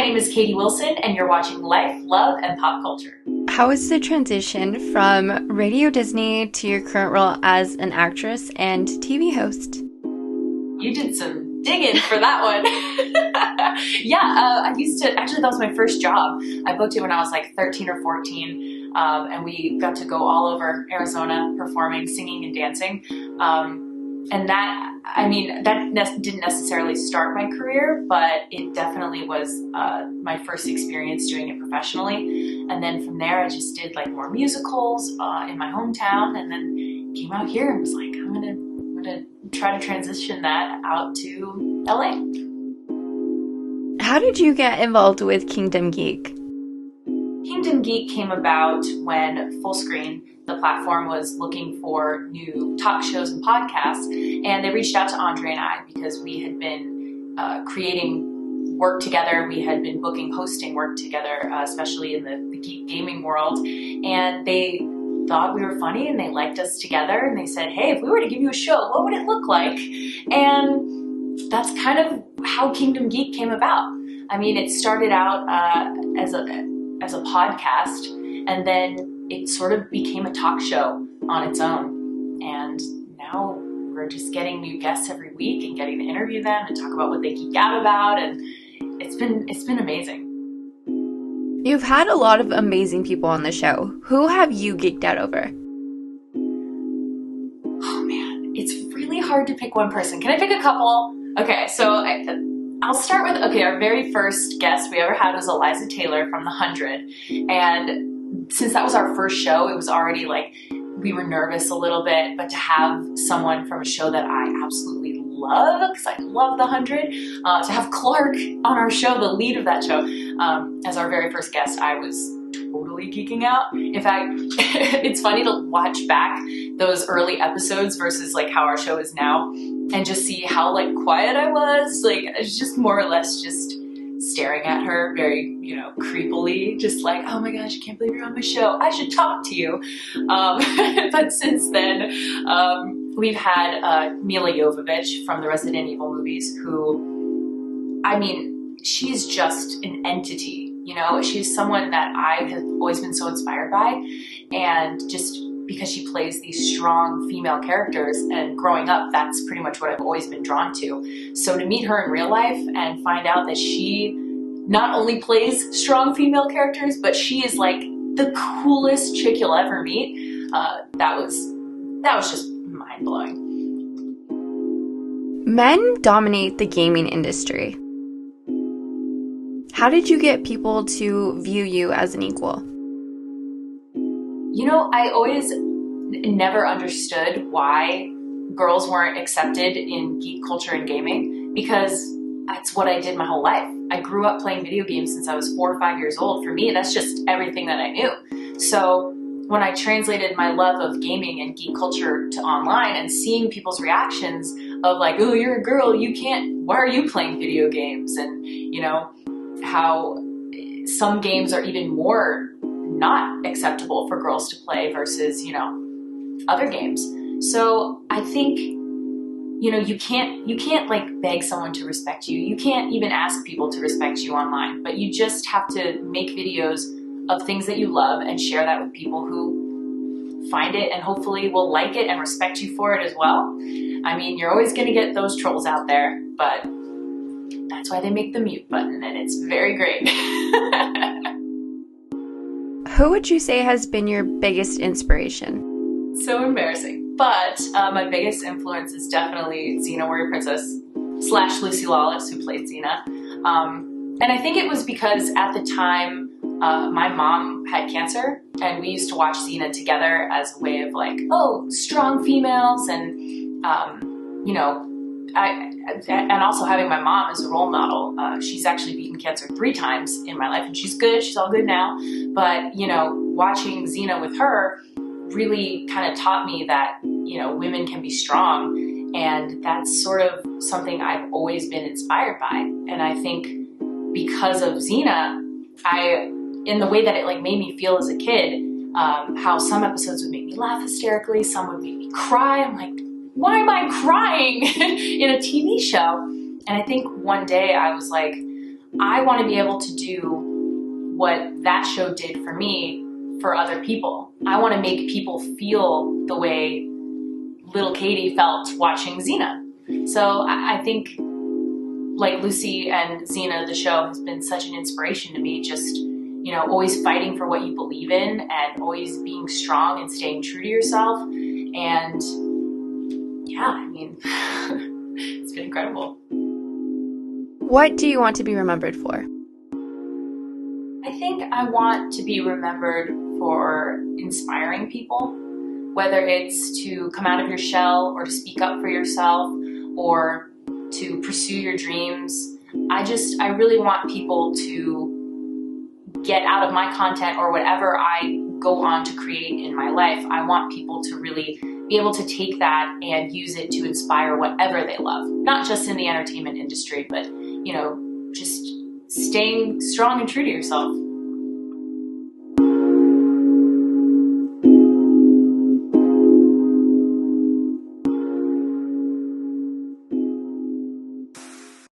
name is Katie Wilson, and you're watching Life, Love, and Pop Culture. How was the transition from Radio Disney to your current role as an actress and TV host? You did some digging for that one. I used to, actually that was my first job. I booked it when I was like 13 or 14, and we got to go all over Arizona performing, singing, and dancing. And that didn't necessarily start my career, but it definitely was my first experience doing it professionally. And then from there, I just did like more musicals in my hometown, and then came out here and was like, I'm gonna try to transition that out to LA. How did you get involved with Kingdom Geek? Kingdom Geek came about when Fullscreen, the platform, was looking for new talk shows and podcasts, and they reached out to Andre and I because we had been creating work together. We had been hosting work together, especially in the geek gaming world, and they thought we were funny and they liked us together, and they said, hey, if we were to give you a show, what would it look like? And that's kind of how Kingdom Geek came about. I mean, it started out as a podcast, and then it sort of became a talk show on its own. And now we're just getting new guests every week and getting to interview them and talk about what they geek out about, and it's been amazing. You've had a lot of amazing people on the show. Who have you geeked out over? Oh man, it's really hard to pick one person. Can I pick a couple? Okay, so I'll start with, our very first guest we ever had was Eliza Taylor from The 100. And since that was our first show, it was already like, we were nervous a little bit, but to have someone from a show that I absolutely love, because I love The 100, to have Clark on our show, the lead of that show, as our very first guest, I was totally geeking out. In fact, it's funny to watch back those early episodes versus like how our show is now, and just see how like quiet I was. Like, I was just more or less just staring at her very, creepily, just like, oh my gosh, I can't believe you're on my show. I should talk to you. But since then, we've had Mila Jovovich from the Resident Evil movies, who, she's just an entity. She's someone that I have always been so inspired by, and just because she plays these strong female characters, and growing up, that's pretty much what I've always been drawn to. So to meet her in real life and find out that she not only plays strong female characters, but she is like the coolest chick you'll ever meet, that was just mind-blowing. Men dominate the gaming industry. How did you get people to view you as an equal? I always never understood why girls weren't accepted in geek culture and gaming, because that's what I did my whole life. I grew up playing video games since I was 4 or 5 years old. For me, that's just everything that I knew. So when I translated my love of gaming and geek culture to online, and seeing people's reactions of like, oh, you're a girl, why are you playing video games? And, how some games are even more not acceptable for girls to play versus, other games. So I think, you can't like beg someone to respect you. You can't even ask people to respect you online, but you just have to make videos of things that you love and share that with people who find it and hopefully will like it and respect you for it as well. You're always going to get those trolls out there, but that's why they make the mute button, and it's very great. Who would you say has been your biggest inspiration? So embarrassing. But my biggest influence is definitely Xena Warrior Princess / Lucy Lawless, who played Xena. And I think it was because at the time, my mom had cancer, and we used to watch Xena together as a way of like, oh, strong females, and and also having my mom as a role model. She's actually beaten cancer 3 times in my life, and she's good. She's all good now. But, watching Xena with her really kind of taught me that, women can be strong. And that's sort of something I've always been inspired by. And I think because of Xena, in the way that it like made me feel as a kid, how some episodes would make me laugh hysterically, some would make me cry. I'm like, why am I crying in a TV show? And I think one day I was like, I want to be able to do what that show did for me for other people. I want to make people feel the way little Katie felt watching Xena. So I think like Lucy and Xena, the show, has been such an inspiration to me, just, you know, always fighting for what you believe in and always being strong and staying true to yourself. And yeah, I mean, it's been incredible. What do you want to be remembered for? I think I want to be remembered for inspiring people, whether it's to come out of your shell or to speak up for yourself or to pursue your dreams. I really want people to get out of my content or whatever I go on to create in my life. I want people to really be able to take that and use it to inspire whatever they love, not just in the entertainment industry, but, you know, just staying strong and true to yourself.